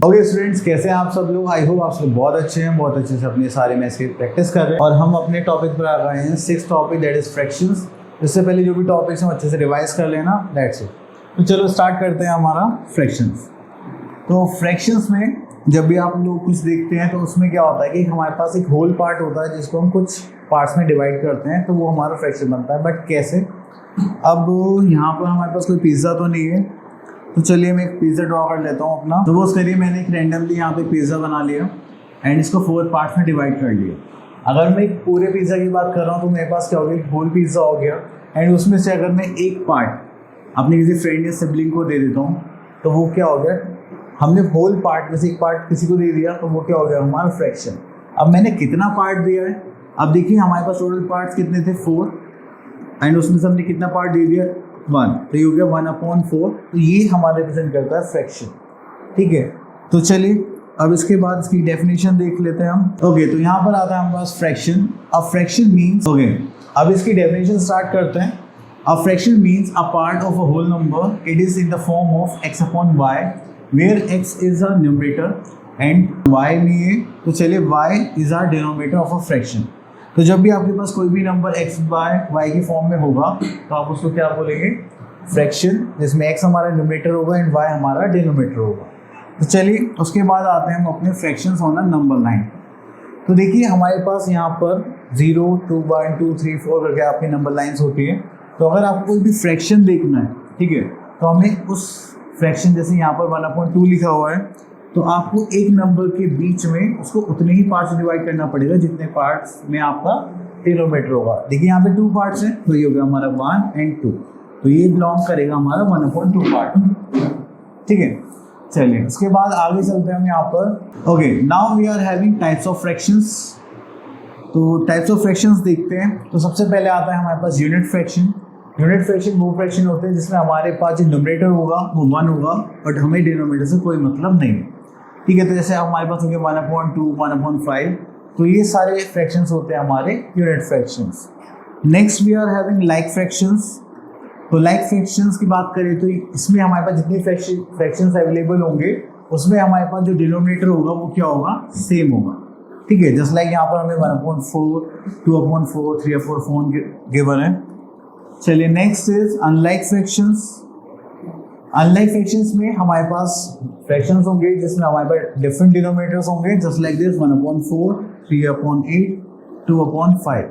Okay students, कैसे हैं आप सब लोग। आई होप आप सब बहुत अच्छे हैं, बहुत अच्छे से अपने सारे मैथ्स की प्रैक्टिस कर रहे हैं। और हम अपने टॉपिक पर आ गए हैं, 6th topic, that is fractions. इससे पहले जो भी टॉपिक्स हम अच्छे से रिवाइज कर लेना, दैट्स इट। तो चलो स्टार्ट करते हैं हमारा फ्रैक्शंस। तो फ्रैक्शंस में जब भी आप लोग कुछ देखते हैं तो उसमें क्या होता है कि हमारे पास एक होल पार्ट होता है जिसको हम कुछ पार्ट्स में डिवाइड करते हैं, तो वो हमारा फ्रैक्शन बनता है। बट कैसे? अब यहाँ पर हमारे पास कोई पिज़्ज़ा तो नहीं है, तो चलिए मैं एक पिज़्ज़ा ड्रॉ कर लेता हूँ अपना। तो वो उसके लिए मैंने एक रैंडमली यहाँ पे पिज़्ज़ा बना लिया एंड इसको 4 पार्ट्स में डिवाइड कर लिया। अगर मैं एक पूरे पिज़्ज़ा की बात कर रहा हूँ तो मेरे पास क्या हो गया, एक होल पिज़्ज़ा हो गया। एंड उसमें से अगर मैं एक पार्ट अपने किसी फ्रेंड या सिबलिंग को दे देता हूँ तो वो क्या हो गया, हमने होल पार्ट में से एक पार्ट किसी को दे दिया, तो वो क्या हो गया, हमारा फ्रैक्शन। अब मैंने कितना पार्ट दिया है, अब देखिए हमारे पास टोटल पार्ट्स कितने थे, 4, एंड उसमें से हमने कितना पार्ट दे दिया, 1, तो ये हो गया 1/4। तो ये हमारा रिप्रेजेंट करता है फ्रैक्शन। ठीक है, तो चलिए अब इसके बाद इसकी डेफिनेशन देख लेते हैं हम। ओके, तो यहाँ पर आता है हमारे पास फ्रैक्शन। अब फ्रैक्शन मीन्स, ओके अब इसकी डेफिनेशन स्टार्ट करते हैं। A fraction means a part of a whole number, it is in the form of x/y, where x is a numerator and y में ये, तो चलिए y is a denominator of a fraction. तो जब भी आपके पास कोई भी नंबर x बाय y की फॉर्म में होगा तो आप उसको क्या बोलेंगे, फ्रैक्शन, जिसमें x हमारा न्यूमरेटर होगा एंड y हमारा डिनोमिनेटर होगा। तो चलिए उसके बाद आते हैं हम अपने fractions on a number line. तो देखिए हमारे पास यहाँ पर 0, 2, 1, 2, 3, 4 करके आपकी नंबर लाइन्स होती है। तो अगर आपको कोई भी फ्रैक्शन देखना है, ठीक है, तो हमें उस फ्रैक्शन, जैसे यहाँ पर 1/2 लिखा हुआ है, तो आपको एक नंबर के बीच में उसको उतने ही पार्ट्स डिवाइड करना पड़ेगा जितने पार्ट्स में आपका डिनोमिनेटर होगा। देखिए यहाँ पे 2 पार्ट्स हैं, तो ये हो गया हमारा 1 एंड 2, तो ये बिलोंग करेगा हमारा 1/2 पार्ट। ठीक है, चलिए उसके बाद आगे चलते हैं हम यहाँ पर। Okay, now we are having types of fractions. तो टाइप्स ऑफ फ्रैक्शंस देखते हैं। तो सबसे पहले आता है हमारे पास यूनिट फ्रैक्शन। यूनिट फ्रैक्शन वो फ्रैक्शन होते हैं जिसमें हमारे पास जो न्यूमरेटर होगा वो 1 होगा, बट हमें डिनोमिनेटर से कोई मतलब नहीं है। ठीक है, तो जैसे हमारे पास होंगे 1/2, 1/5, तो ये सारे फ्रैक्शंस होते हैं हमारे unit fractions. Next we are having like fractions. तो लाइक फ्रैक्शंस की बात करें तो इसमें हमारे पास जितने फ्रैक्शंस अवेलेबल होंगे उसमें हमारे पास जो डिनोमिनेटर होगा वो क्या होगा, सेम होगा। ठीक है, जस्ट लाइक यहाँ पर हमें 1/4, 2/4, 3/4 गिवन है। चलिए next is unlike fractions. Unlike fractions में हमारे पास फ्रैक्शंस होंगे जिसमें हमारे पास डिफरेंट डिनोमिनेटर्स होंगे, जस्ट लाइक दिस 1/4, 3/8, 2/5।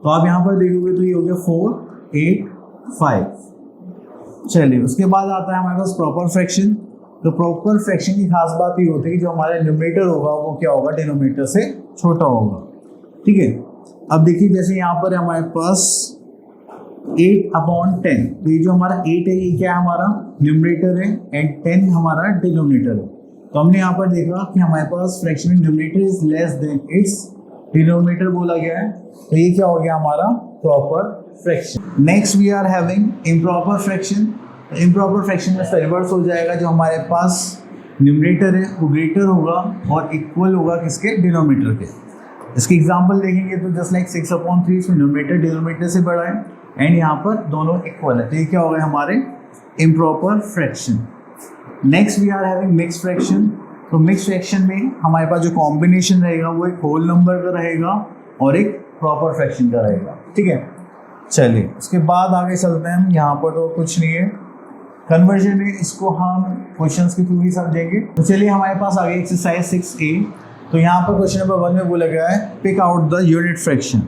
तो आप यहाँ पर देखोगे तो ये हो गया 4, 8, 5। चलिए उसके बाद आता है हमारे पास प्रॉपर फ्रैक्शन। तो प्रॉपर फ्रैक्शन की खास बात ये होती है कि जो हमारा न्यूमरेटर होगा वो क्या होगा, डिनोमिनेटर से छोटा होगा। ठीक है, अब देखिए जैसे यहाँ पर हमारे पास 8/10, तो ये जो हमारा 8 है ये क्या है, हमारा न्यूमरेटर है एंड 10 हमारा डिनोमिनेटर है। तो हमने यहाँ पर देखा कि हमारे पास फ्रैक्शन में numerator is less than its denominator बोला गया है, तो ये क्या हो गया हमारा proper fraction. Next we are having improper fraction. Improper fraction में रिवर्स हो जाएगा, जो हमारे पास न्यूमरेटर है वो ग्रेटर होगा और इक्वल होगा किसके, डिनोमिनेटर के। इसके एग्जांपल देखेंगे तो जस्ट लाइक 6/3, इसमें न्यूमरेटर डिनोमिनेटर से बड़ा है एंड यहाँ पर दोनों इक्वल है, तो ये क्या हो गया हमारे improper fraction. Next we are having mix fraction. तो मिक्स फ्रैक्शन में हमारे पास जो कॉम्बिनेशन रहेगा वो एक होल नंबर का रहेगा और एक प्रॉपर फ्रैक्शन का रहेगा। ठीक है, चलिए उसके बाद आगे चलते हैं हम। यहाँ पर तो कुछ नहीं है, कन्वर्जन में इसको हम क्वेश्चंस के थ्रू ही समझेंगे। तो चलिए हमारे पास आगे एक्सरसाइज 6A। तो यहाँ पर क्वेश्चन नंबर 1 में बोला गया है pick out the unit fraction.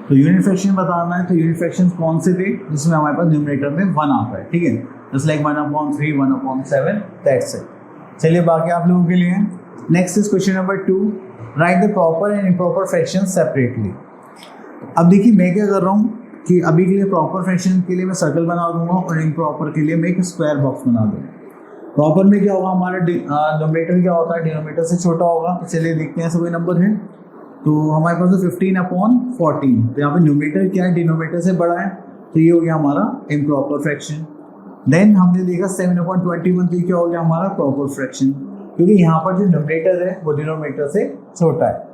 तो यूनिट फ्रैक्शन बताना है, तो यूनिट फ्रैक्शन कौन से थे जिसमें हमारे पास न्यूमरेटर में 1 आता है। ठीक है, जस्ट लाइक 1/3, 1/7, दैट्स इट। चलिए बाकी आप लोगों के लिए। Next is question number 2, right the proper and improper fraction separately. अब देखिए मैं क्या कर रहा हूँ कि अभी के लिए प्रॉपर फ्रैक्शन के लिए मैं सर्कल बना दूंगा और इम्प्रॉपर के लिए मैं एक स्क्वायर बॉक्स बना दूंगा। प्रॉपर में क्या होगा, हमारा न्यूमरेटर क्या होता है, डिनोमिनेटर से छोटा होगा। चलिए देखते हैं ऐसे कोई नंबर है, तो हमारे पास तो 15/14, तो यहाँ पे न्यूमरेटर क्या है, डिनोमिनेटर से बड़ा है, तो ये हो गया हमारा इम्प्रॉपर फ्रैक्शन। देन हमने देखा 7/21, तो ये क्या हो गया हमारा प्रॉपर फ्रैक्शन, क्योंकि यहाँ पर जो न्यूमरेटर है वो डिनोमिनेटर से छोटा है।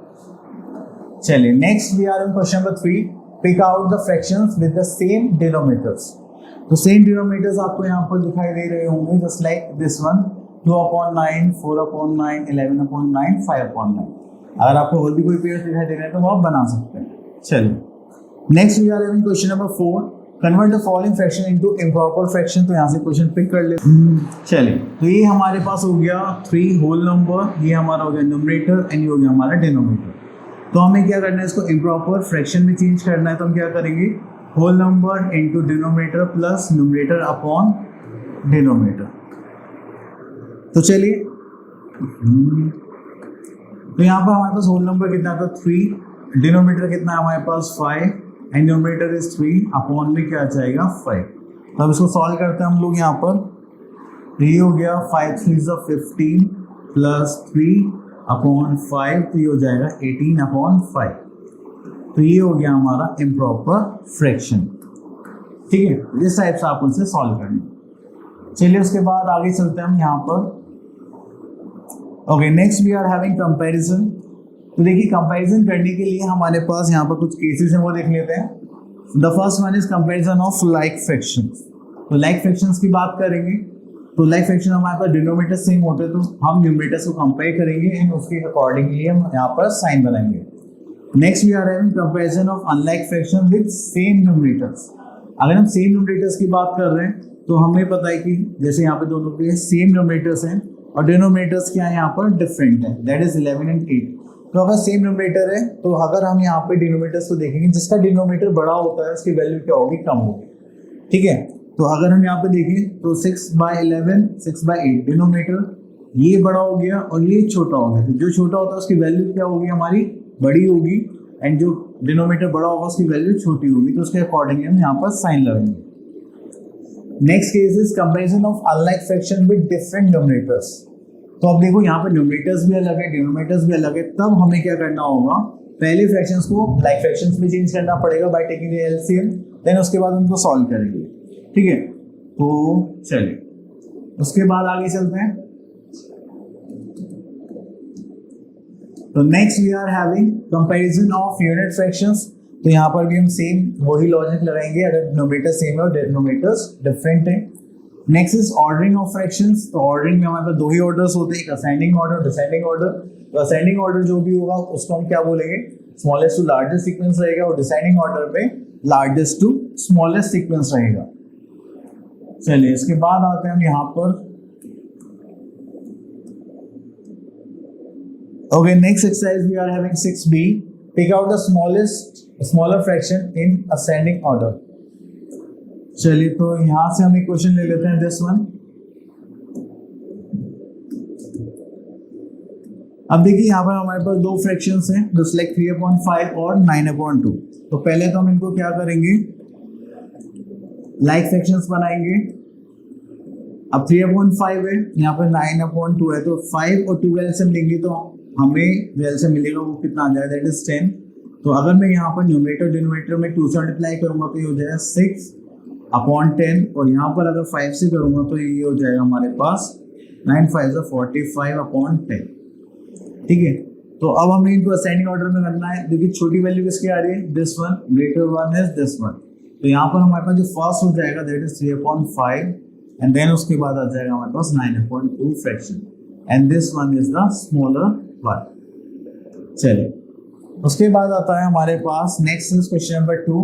चलिए next we are in question number 3, pick out the fractions with the same denominators. तो सेम डिनोमिनेटर्स आपको यहाँ पर दिखाई दे रहे होंगे, जस्ट लाइक दिस वन, 2/9, 4/9, 11/9, 5/9। अगर आपको और भी कोई पेयर दिखाई दे रहे हैं तो वो आप बना सकते हैं। चलिए next we are having question number 4, convert the following fraction into improper fraction. तो यहाँ से क्वेश्चन पिक कर लेते हैं। चलिए तो ये हमारे पास हो गया 3 होल नंबर, ये हमारा हो गया न्यूमरेटर एंड ये हो गया हमारा डिनोमिनेटर। तो हमें क्या करना है, इसको इम्प्रॉपर फ्रैक्शन में चेंज करना है। तो हम क्या करेंगे, whole number into denominator plus numerator upon denominator. तो चलिए तो यहाँ पर हमारे पास होल नंबर कितना था 3, डिनोमिनेटर कितना है हमारे पास 5 एंड न्यूमरेटर इज 3, अपॉन में क्या जाएगा 5। तो अब इसको सॉल्व करते हैं हम लोग यहाँ पर। ये हो गया 5 3 15 प्लस 3 अपॉन 5, तो ये हो जाएगा 18/5। तो ये हो गया हमारा इम्प्रॉपर फ्रैक्शन। ठीक है, इस टाइप से आप उनसे सॉल्व करना। चलिए उसके बाद आगे चलते हैं हम यहाँ पर। Okay next we are having comparison. तो देखिए कंपैरिजन करने के लिए हमारे पास यहाँ पर कुछ केसेस हैं, वो देख लेते हैं। The first one is comparison of like fractions. तो लाइक फ्रैक्शंस की बात करेंगे तो लाइक फ्रैक्शन हमारे पास डिनोमिनेटर सेम होते हैं, तो हम न्यूमरेटर्स को कंपेयर करेंगे एंड उसके अकॉर्डिंगली हम यहाँ पर साइन बनाएंगे। Next we are having comparison of unlike fraction with same numerators. अगर हम सेम न्यूमरेटर्स की बात कर रहे हैं तो हमें पता है कि जैसे यहाँ पे दोनों के सेम न्यूमरेटर्स हैं और डिनोमिनेटर्स क्या है यहाँ पर डिफरेंट है, दैट इज 11 एंड 8। तो अगर सेम डिनोमिनेटर है तो अगर हम यहाँ पे डिनोमिनेटर्स को देखेंगे, जिसका डिनोमिनेटर बड़ा होता है उसकी वैल्यू क्या होगी, कम होगी। ठीक है, तो अगर हम यहाँ पे देखें तो 6/11 6/8 डिनोमिनेटर ये बड़ा हो गया और ये छोटा हो गया। तो जो छोटा होता है उसकी वैल्यू क्या होगी, हमारी बड़ी होगी, एंड जो डिनोमिनेटर बड़ा होगा उसकी वैल्यू छोटी होगी। तो उसके अकॉर्डिंग हम यहाँ पर साइन लगाएंगे। Next case is comparison of unlike fraction with different denominators. तो अब देखो यहाँ पे न्यूमरेटर्स भी अलग है, डिनोमिनेटर्स भी अलग है, तब हमें क्या करना होगा, पहले फ्रैक्शंस को लाइक फ्रैक्शंस में चेंज करना पड़ेगा by taking the LCM, then उसके बाद उनको सॉल्व करेंगे। ठीक है, तो चलिए उसके बाद आगे चलते हैं। तो next we are having comparison of unit fractions. तो यहाँ पर भी हम सेम वही लॉजिक लगाएंगे अगर न्यूमरेटर सेम है और डिनोमिनेटर्स डिफरेंट है। Next is ordering of fractions. तो ऑर्डरिंग में हमारे पास दो ही ऑर्डर्स होते हैं, एक असेंडिंग ऑर्डर, डिसेंडिंग ऑर्डर। तो असेंडिंग ऑर्डर जो भी होगा उसको हम क्या बोलेंगे, स्मॉलेस्ट टू लार्जेस्ट सीक्वेंस रहेगा, और डिसेंडिंग ऑर्डर में लार्जेस्ट टू स्मॉलेस्ट सीक्वेंस रहेगा। चलिए इसके बाद आते हैं हम यहाँ पर। Okay next exercise we are having 6B, pick out the smaller fraction in ascending order. चलिए तो यहां से हम एक क्वेश्चन ले लेते हैं, दिस वन। अब देखिए यहाँ पर हमारे पास दो फ्रैक्शंस हैं, जस्ट लाइक 3/5 और 9/2। तो पहले तो हम इनको क्या करेंगे, लाइक फ्रैक्शंस बनाएंगे। अब 3/5 है, यहाँ पर 9/2 है, तो 5 और 2 एलसीएम लेंगे तो हमें एलसीएम मिलेगा वो कितना आ जाएगा, दैट इज 10। तो अगर मैं यहाँ पर न्यूमरेटर डिनोमिनेटर में 2 से मल्टीप्लाई करूंगा तो ये हो जाएगा 6/10, और यहाँ पर अगर 5 से करूंगा तो ये हो जाएगा हमारे पास 9 5 45/10। ठीक है, तो अब हमें इनको असेंडिंग ऑर्डर में करना है। देखिए छोटी वैल्यू किसकी आ रही है, this one, greater one is this one. तो यहाँ पर हमारे पास जो फर्स्ट हो जाएगा दैट इज 3/5, एंड देन उसके बाद आ जाएगा हमारे पास 9/2 fraction, and this one is the smaller one. चलिए उसके बाद आता है हमारे पास next is question number 2,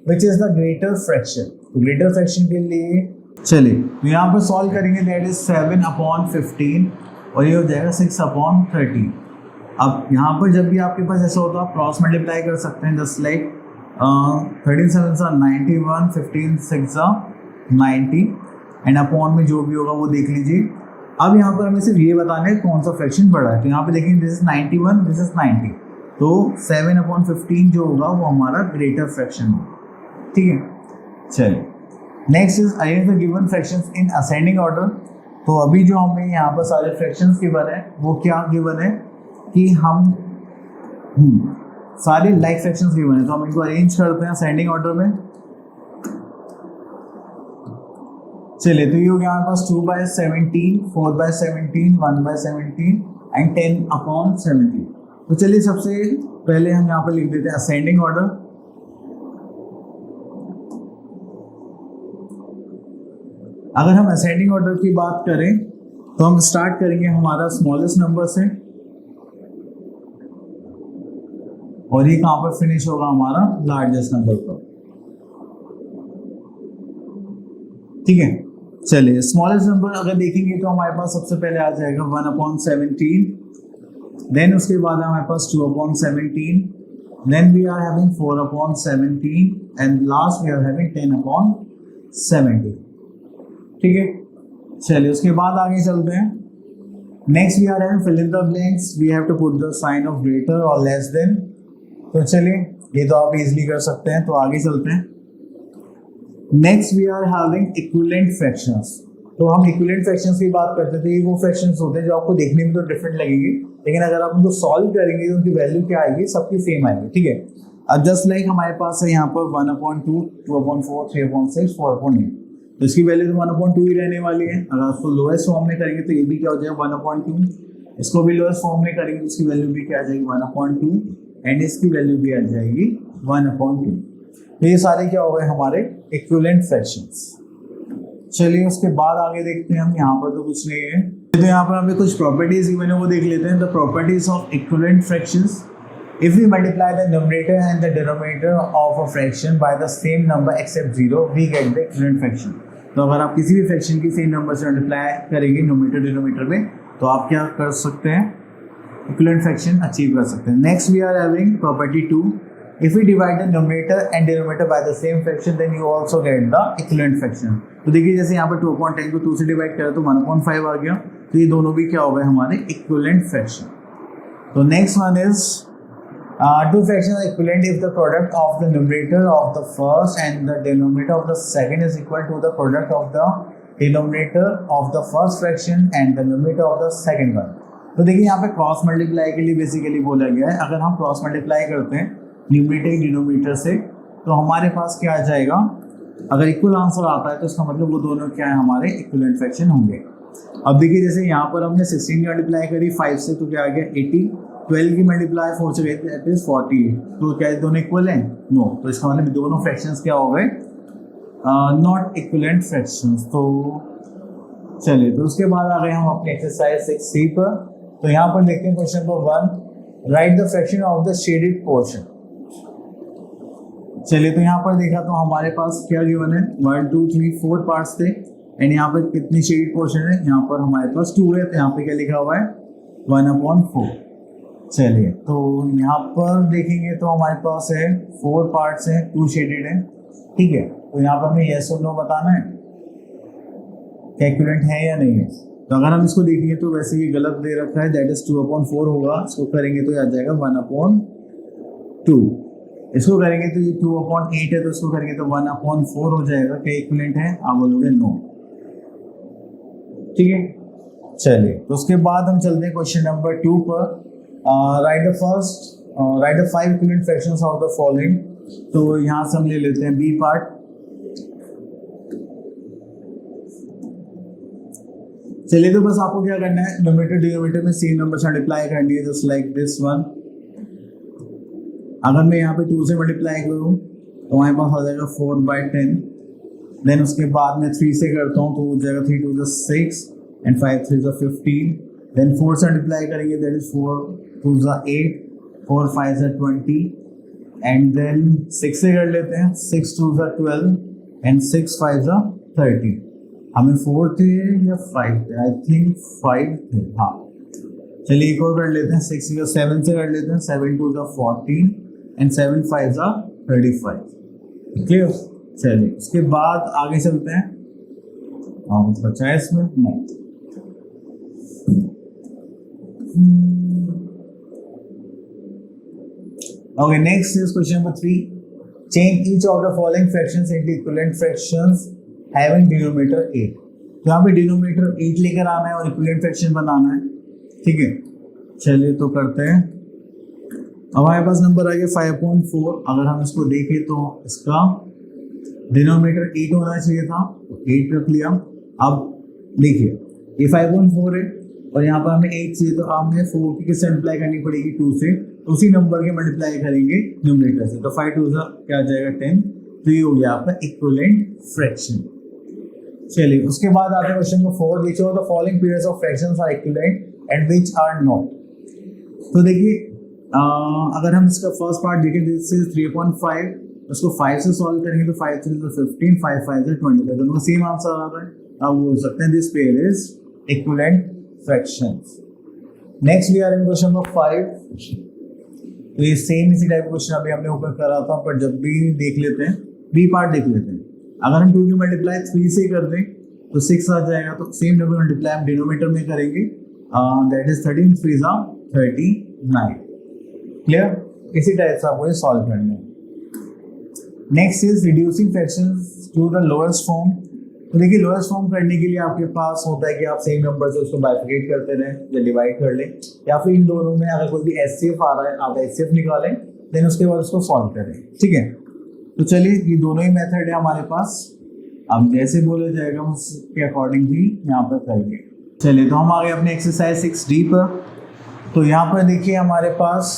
which is the greater fraction. तो ग्रेटर फ्रैक्शन के लिए चलिए तो यहाँ पर सॉल्व करेंगे, दैट इज 7/15, और ये हो जाएगा 6/13। अब यहाँ पर जब भी आपके पास ऐसा होता है आप क्रॉस मल्टीप्लाई कर सकते हैं, जस्ट लाइक 13 7 91, 15 6 90, एंड अपॉन में जो भी होगा वो देख लीजिए। अब यहाँ पर हमें सिर्फ ये बताना है कौन सा फ्रैक्शन बड़ा है। तो यहाँ पे देखेंगे दिस इज 91, दिस इज 90, तो 7/15 जो होगा वो हमारा ग्रेटर फ्रैक्शन होगा। ठीक है, चलिए next is arrange the given fractions in ascending order. तो अभी जो हमें यहाँ पर सारे फ्रैक्शंस गिवन है वो क्या गिवन है कि हम सारे लाइक फ्रैक्शंस गिवन है, तो हम इनको अरेंज करते हैं असेंडिंग ऑर्डर में। चलिए तो ये हो गया हमारे पास 2/17, 4/17, 1/17 एंड 10/17। तो चलिए सबसे पहले हम यहाँ पर लिख देते हैं असेंडिंग ऑर्डर। अगर हम असेंडिंग ऑर्डर की बात करें तो हम स्टार्ट करेंगे हमारा स्मॉलेस्ट नंबर से और ये कहां पर फिनिश होगा हमारा लार्जेस्ट नंबर पर। ठीक है, चलिए स्मॉलेस्ट नंबर अगर देखेंगे तो हमारे पास सबसे पहले आ जाएगा 1/17, देन उसके बाद हमारे पास 2/17, then we are having 4/17 and last we are having 10/17। ठीक है, चलिए उसके बाद आगे चलते हैं। Next we are having fill in the blanks, we have to put the sign of greater और लेस देन। तो चलिए ये तो आप इजीली कर सकते हैं, तो आगे चलते हैं। Next we are having equivalent fractions. तो हम इक्विवेलेंट फ्रैक्शंस की बात करते थे, ये वो फ्रैक्शंस होते हैं जो आपको देखने में तो डिफरेंट लगेंगे, लेकिन अगर आप उनको सॉल्व करेंगे तो उनकी वैल्यू क्या आएगी, सबकी सेम आएगी। ठीक है, अब जस्ट लाइक हमारे पास है यहाँ पर 1/2, 2/4, 3/6, 4/8। तो इसकी वैल्यू तो 1/2 ही रहने वाली है। अगर आपको लोएस्ट फॉर्म में करेंगे तो ये भी क्या हो जाएगा 1/2, इसको भी लोएस्ट फॉर्म में करेंगे तो इसकी वैल्यू भी क्या आ जाएगी 1/2 एंड इसकी वैल्यू भी आ जाएगी 1/2। तो ये सारे क्या हो गए हमारे इक्विवेलेंट फ्रैक्शंस। चलिए उसके बाद आगे देखते हैं हम, यहाँ पर तो कुछ नहीं है, तो यहाँ पर हमें कुछ प्रॉपर्टीज गिवन है वो देख लेते हैं। The properties of equivalent fractions, if we multiply the numerator and the denominator of a fraction by the same number except 0, we get the equivalent fraction। तो अगर आप किसी भी फ्रैक्शन की सेम नंबर से मल्टीप्लाई करेंगे न्यूमरेटर डिनोमिनेटर में, तो आप क्या कर सकते हैं, इक्विवेलेंट फ्रैक्शन अचीव कर सकते हैं। Next we are having property 2, if we divide the numerator and denominator by the same fraction then you also get the equivalent fraction। तो देखिए जैसे यहाँ पर 2/10 को 2 से डिवाइड करें तो 1/5 आ गया, तो ये दोनों भी क्या हो गए हमारे इक्विवेलेंट फ्रैक्शन। तो next one is two fractions are equivalent if the product of the numerator of the first and the denominator of the second is equal to the product of the denominator of the first fraction and the numerator of the second one। तो देखिए यहाँ पे cross multiply के लिए basically बोला गया है, अगर हम क्रॉस मल्टीप्लाई करते हैं न्यूमरेटर डिनोमिनेटर से तो हमारे पास क्या आ जाएगा, अगर इक्वल आंसर आता है तो इसका मतलब वो दोनों क्या है हमारे इक्विवेलेंट फ्रैक्शन होंगे। अब देखिए जैसे यहाँ पर हमने 16 की मल्टीप्लाई करी 5 से तो क्या आ गया 80, 12 की मल्टीप्लाई 4 से गई दैट इज 48। तो क्या ये दोनों इक्वल हैं? नो। तो इसका मतलब दोनों फ्रैक्शंस क्या हो गए, नॉट इक्विवेलेंट फ्रैक्शंस। तो चलिए तो उसके बाद आ गए हम अपने एक्सरसाइज 6C पर। तो यहाँ पर देखते हैं question number 1, right the fraction of the shaded portion. चलिए तो यहाँ पर देखा तो हमारे पास क्या गिवन है 1 2 3 4 पार्ट्स थे एंड यहाँ पर कितनी शेडेड पोर्शन है, यहाँ पर हमारे पास 2 है, तो यहाँ पे क्या लिखा हुआ है 1/4। चलिए तो यहाँ पर देखेंगे तो हमारे पास है 4 पार्ट्स हैं, 2 शेडेड हैं। ठीक है, तो यहाँ पर हमें यस और नो बताना है क्या इक्विवेलेंट है या नहीं है। तो अगर हम इसको देखेंगे तो वैसे ये गलत दे रखा है, दैट इज 2/4 होगा, इसको करेंगे तो आ जाएगा 1/2। इसको करेंगे तो ये 2/8 है, तो इसको करेंगे तो 1/4 हो जाएगा। क्या इक्विवेलेंट है? आप बोलोगे नो। ठीक है, चलिए तो उसके बाद हम चलते हैं क्वेश्चन नंबर 2 पर। Right the 5 equivalent fractions of the following. तो यहाँ से हम ले लेते हैं बी पार्ट। चलिए तो बस आपको क्या करना है, न्यूमरेटर डिनोमिनेटर में सेम नंबर से मल्टीप्लाई करनी है, जस्ट लाइक दिस वन। अगर मैं यहाँ पे 2 से मल्टीप्लाई करूँ तो हमारे पास आ जाएगा 4/10। देन उसके बाद मैं 3 से करता हूँ तो हो जाएगा 3 2 6 एंड 5 3 15। देन 4 से मल्टीप्लाई करेंगे दैट इज 4 2 8 4 5 20 एंड देन 6 से कर लेते हैं 6 2 12 एंड 6 5 30। हमें 4 थे या 5 थे, आई थिंक 5 थे। हाँ चलिए एक और कर लेते हैं, 6 या 7 से कर लेते हैं, 7 2 14 एंड 7 5 35। क्लियर। चलिए उसके बाद आगे चलते हैं। बचा है इसमें नहीं। Okay, next is question number 3. Change each of the following fractions into equivalent fractions having denominator 8. तो यहाँ पे डिनोमिनेटर 8 लेकर आना है और इक्विवेलेंट फ्रैक्शन बनाना है। ठीक है, चलिए तो करते हैं। अब हमारे पास नंबर आ गया 5/4। अगर हम इसको देखें तो इसका डिनोमिनेटर 8 होना चाहिए था, तो 8 रख लिया। अब देखिए ये 5/4 है और यहाँ पर हमें 8 चाहिए, तो हमें 4 की किससे मल्टीप्लाई करनी पड़ेगी 2 से, तो उसी नंबर के मल्टीप्लाई करेंगे न्यूमरेटर से। तो 5 2 क्या आ जाएगा 10। तो ये हो गया आपका इक्विवेलेंट फ्रैक्शन। चलिए उसके बाद आते हैं question number 4, which of the following periods of fractions are equivalent and which are not. तो देखिए अगर हम इसका फर्स्ट पार्ट देखें, दिस इज 3.5, उसको 5 से सॉल्व करेंगे तो 5 3 तो 15, 5 5 से 25, दोनों का सेम आंसर आ रहा है। अब बोल सकते हैं this pair is equivalent fractions. Next we are in question number 5। तो ये सेम इसी टाइप क्वेश्चन अभी हमने ऊपर करा था, पर जब भी देख लेते हैं बी पार्ट देख लेते हैं। अगर हम 2 की मल्टीप्लाई 3 से कर दें तो 6 आ जाएगा, तो सेम डबल मल्टीप्लाई हम डिनोमिनेटर में करेंगे, दैट इज 13 3 जा 39। क्लियर? इसी टाइप से आपको ये सॉल्व करना है। Next is reducing fractions to the lowest form. तो देखिए लोएस्ट फॉर्म करने के लिए आपके पास होता है कि आप सेम नंबर से उसको बाइफिकेट करते रहें या डिवाइड कर लें, या फिर इन दोनों में अगर कोई भी एचसीएफ आ रहा है आप एचसीएफ निकालें, देन उसके बाद उसको सॉल्व करें। ठीक है, तो चलिए ये दोनों ही मेथड है हमारे पास। अब जैसे बोला जाएगा उसके अकॉर्डिंग भी यहाँ पर करेंगे। चलिए तो हम आ गए अपने एक्सरसाइज 6D पर। तो यहाँ पर देखिए हमारे पास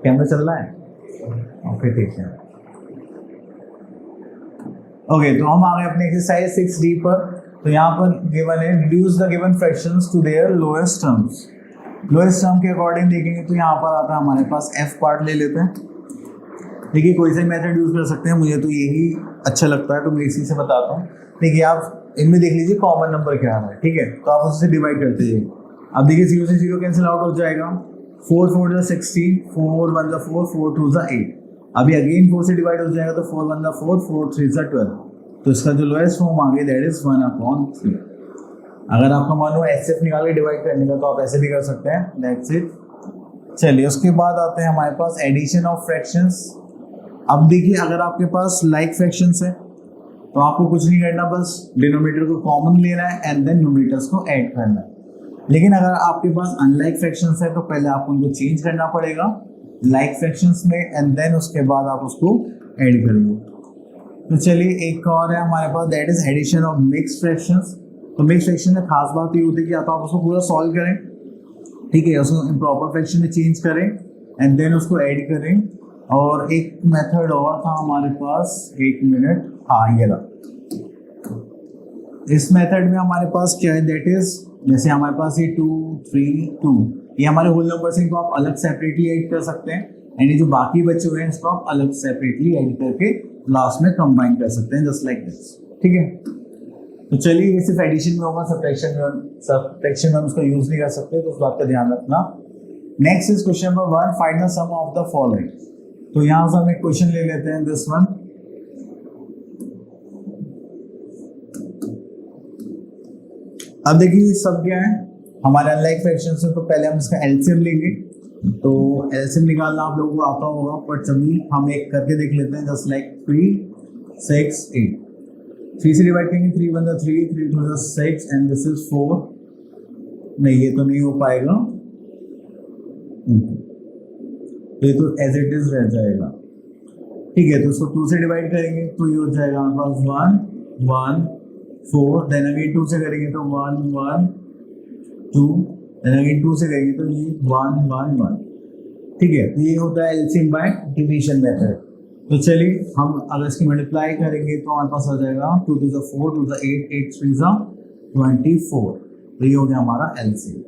कैमरा चल रहा है, ओके ठीक है। ओके तो हम आ गए अपने एक्सरसाइज 6D पर। तो यहाँ पर गिवन है reduce the given fractions to their lowest terms. Lowest term के अकॉर्डिंग देखेंगे तो यहाँ पर आता है हमारे पास एफ पार्ट ले लेते हैं। देखिए कोई सा मेथड यूज कर सकते हैं, मुझे तो यही अच्छा लगता है तो मैं इसी से बताता हूँ। देखिए आप इनमें देख लीजिए कॉमन नंबर क्या है, ठीक है, तो आप उससे डिवाइड करते जाइए। अब देखिए 0 से 0 कैंसिल आउट हो जाएगा, 4 4 16, 4 1 4, 4 2 8। अभी अगेन 4 से डिवाइड हो जाएगा तो 4 1 4, 4 3 12। तो इसका जो लोएस्ट फॉर्म आ गया दैट इज 1/3। अगर आपका मन हो एचसीएफ निकाल के डिवाइड करने का तो आप ऐसे भी कर सकते हैं, दैट्स इट। चलिए उसके बाद आते हैं हमारे पास एडिशन ऑफ फ्रैक्शंस। अब देखिए अगर आपके पास लाइक फ्रैक्शंस है तो आपको कुछ नहीं करना, बस डिनोमिनेटर को कॉमन लेना है एंड देन न्यूमरेटर्स को ऐड करना है। लेकिन अगर आपके पास अनलाइक फ्रैक्शंस है तो पहले आपको उनको चेंज करना पड़ेगा लाइक फ्रैक्शंस में एंड देन उसके बाद आप उसको ऐड करेंगे। तो चलिए एक और है हमारे पास, that is addition of mix fractions. तो मिक्स फ्रैक्शन में खास बात ये होती है कि या तो आप उसको पूरा सॉल्व करें, ठीक है, उसको इम्प्रॉपर फ्रैक्शन में चेंज करें एंड देन उसको ऐड करें। और एक मेथड और था हमारे पास, एक मिनट, हाँ ये रहा। इस मेथड में हमारे पास क्या है, दैट इज जैसे हमारे पास ये 2 3 2, ये हमारे होल नंबर्स हैं, इनको आप अलग सेपरेटली ऐड कर सकते हैं एंड ये जो बाकी बचे हुए हैं इसको आप अलग सेपरेटली ऐड करके लास्ट में कंबाइन कर सकते हैं, जस्ट लाइक दिस। ठीक है, तो चलिए ये सिर्फ एडिशन में होगा, सब्ट्रैक्शन में हम उसका यूज नहीं कर सकते, तो उस बात का ध्यान रखना। Next is question number 1, find the sum of the following. तो यहाँ से हम एक क्वेश्चन ले लेते हैं, दिस वन। अब देखिए सब क्या है हमारे अनलाइक फ्रैक्शन से, तो पहले हम इसका एलसीएम लेंगे। तो एलसीएम निकालना आप लोगों को आता होगा, पर चलिए हम एक करके देख लेते हैं, जस्ट लाइक 3 6 8। 3 से डिवाइड करेंगे, 3 1 3, 3 2 6 एंड दिस इज 4। नहीं ये तो नहीं हो पाएगा, ये तो एज इट इज रह जाएगा। ठीक है, तो इसको 2 से डिवाइड करेंगे तो ये हो जाएगा हमारे पास 1 1 4, देन अगेन 2 से करेंगे तो 1 1 2, देन अगेन 2 से करेंगे तो ये 1 1 1। ठीक है, तो ये होता है एलसीएम बाय डिवीजन मेथड। तो चलिए हम अगर इसकी मल्टीप्लाई करेंगे तो हमारे पास आ जाएगा 2 2 4, 2 8, 8 3 24। तो ये हो गया हमारा एलसीएम।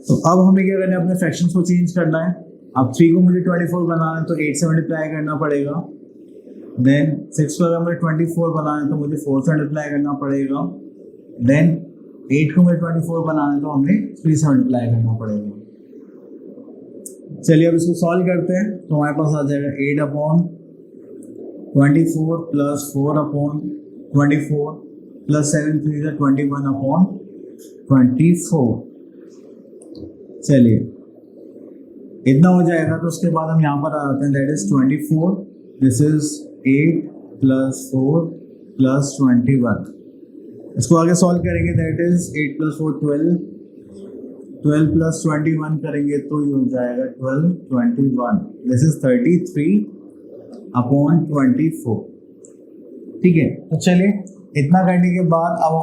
तो अब हमें क्या करना है, अपने फ्रैक्शंस को चेंज करना है। अब 3 को मुझे 24 बनाना है तो 8 से मल्टीप्लाई करना पड़ेगा। देन 6 को अगर मुझे 24 बनाना है तो मुझे 4 से मल्टीप्लाई करना पड़ेगा। देन 8 को मुझे 24 बनाना है तो हमें 3 से मल्टीप्लाई करना पड़ेगा। चलिए अब इसको सॉल्व करते हैं, तो हमारे पास आ जाएगा 8/24 प्लस 4/24 प्लस 7 3 21/24। चलिए इतना हो जाएगा, तो उसके बाद हम यहाँ पर आ जाते हैं, that is 24, this is 8 plus 4 plus 21। इसको आगे सॉल्व करेंगे, दैट इज 8 प्लस 4 12, 12 प्लस 21 करेंगे तो ये हो जाएगा 12 21, दिस इज 33/24। ठीक है, तो चलिए इतना करने के बाद अब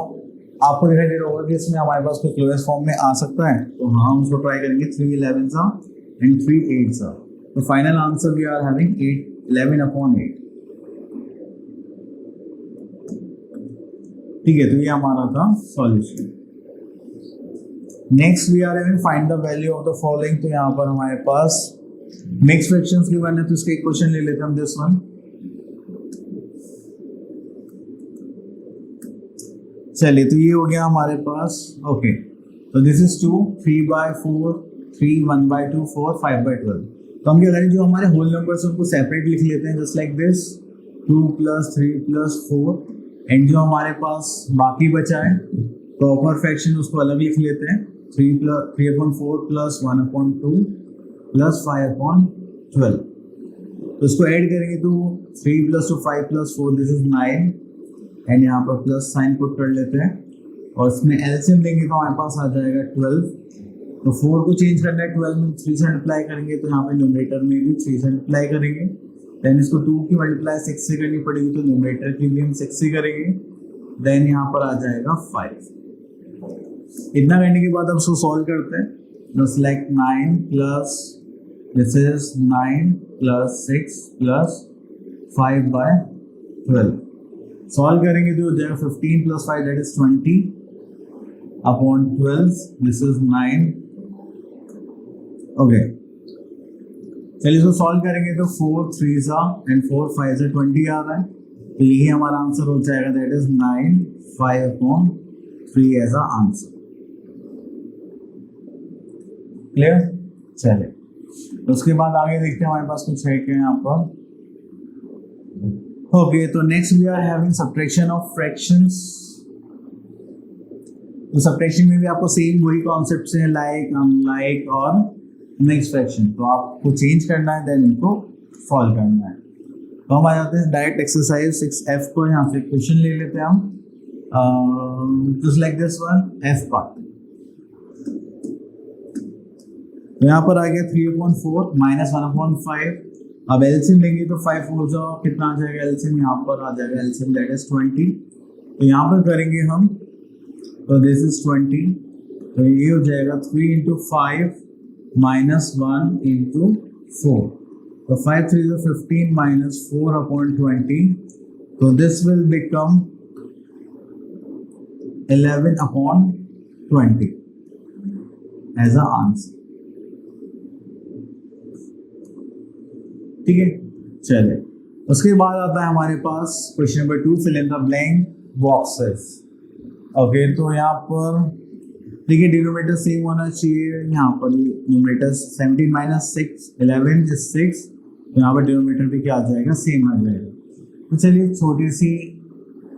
आपको दिखाई दे रहा होगा कि इसमें हमारे पास कोई क्लोजेस्ट फॉर्म में आ सकता है, तो हाँ हम उसको ट्राई करेंगे। 3 11 एंड 3 8। तो final answer we are having 11/8। ठीक है, तो ये हमारा था solution. Next we are having find the value of the following. तो यहाँ पर हमारे पास मिक्स फ्रैक्शंस की वन है, तो इसका एक क्वेश्चन ले लेते हैं हम, दिस वन। चलिए, तो ये हो गया हमारे पास। ओके, तो दिस इज 2, 3/4, 3, 1/2, 4, 5/12। तो हम क्या करें, जो हमारे होल नंबर्स उनको सेपरेट लिख लेते हैं, जस्ट लाइक दिस, 2 + 3 + 4। एंड जो हमारे पास बाकी बचा है प्रॉपर फ्रैक्शन, उसको अलग लिख लेते हैं, 3/4 + 1/2 + 5/12। तो इसको ऐड करेंगे तो 3 + 2 5 + 4, दिस इज 9। एंड यहाँ पर प्लस साइन पुट कर लेते हैं, और इसमें एलसीएम लेंगे तो हमारे पास आ जाएगा 12। तो 4 को चेंज करना है, 12 में 3 से मल्टीप्लाई करेंगे, तो यहाँ पे न्यूमरेटर में भी 3 से मल्टीप्लाई करेंगे। देन इसको 2 की मल्टीप्लाई 6 से करनी पड़ेगी, तो न्यूमरेटर की भी हम 6 से करेंगे। देन यहाँ पर आ जाएगा 5। इतना करने के बाद हम इसको सॉल्व करते हैं, just like 9 plus this is 9 + 6 + 5/12। Solve करेंगे तो हो जाएगा 15 + 5 that is 20/12, this is 9। Okay, चलिए इसको सॉल्व करेंगे तो 4 3 एंड 4 5 20 आ रहा है, तो यही हमारा आंसर हो जाएगा, that is 9 5/3 as a answer. Clear? चलिए, उसके बाद आगे देखते हैं हमारे पास कुछ है क्या यहाँ पर। ओके, तो next we are having subtraction of fractions. तो सब्ट्रैक्शन में भी आपको सेम वही कॉन्सेप्ट से लाइक, अनलाइक और मिक्स फ्रैक्शन, तो आपको चेंज करना है, देन इनको सॉल्व करना है। तो हम आ जाते हैं डायरेक्ट एक्सरसाइज 6F को। यहाँ से क्वेश्चन ले लेते हैं हम, just like this one, F part. तो यहाँ पर आ गया 3/4 - 1/5। अब एलसीएम लेंगे तो 5 हो जाओ, कितना आ जाएगा एलसीएम, यहाँ पर आ जाएगा एलसीएम दैट इज 20। तो यहाँ पर करेंगे हम, तो दिस इज 20, तो ये हो जाएगा 3 × 5 - 1 × 4। तो 5 3 is 15 - 4/20, तो this will become 11/20 as a answer. ठीक है, चलिए उसके बाद आता है हमारे पास question number 2, fill in the blank boxes. Okay, तो यहाँ पर देखिए डिनोमिनेटर सेम होना चाहिए। यहाँ पर न्यूमरेटर 17 - 6 11 is 6, तो यहाँ पर डिनोमिनेटर भी क्या आ जाएगा, सेम आ जाएगा। तो चलिए छोटी सी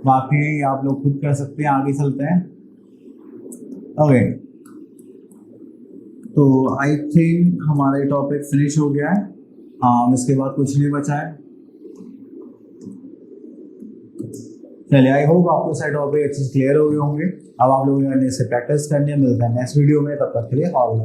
बाकी है, आप लोग खुद कर सकते हैं, आगे चलते हैं। ओके, तो आई थिंक हमारा ये टॉपिक फिनिश हो गया है। इसके बाद कुछ नहीं बचा है। चलिए, आई होप आपको सारे टॉपिक अच्छे से क्लियर हो गए होंगे। अब आप लोगों ने इसे प्रैक्टिस करनी है। मिलते हैं नेक्स्ट वीडियो में, तब तक के लिए ऑल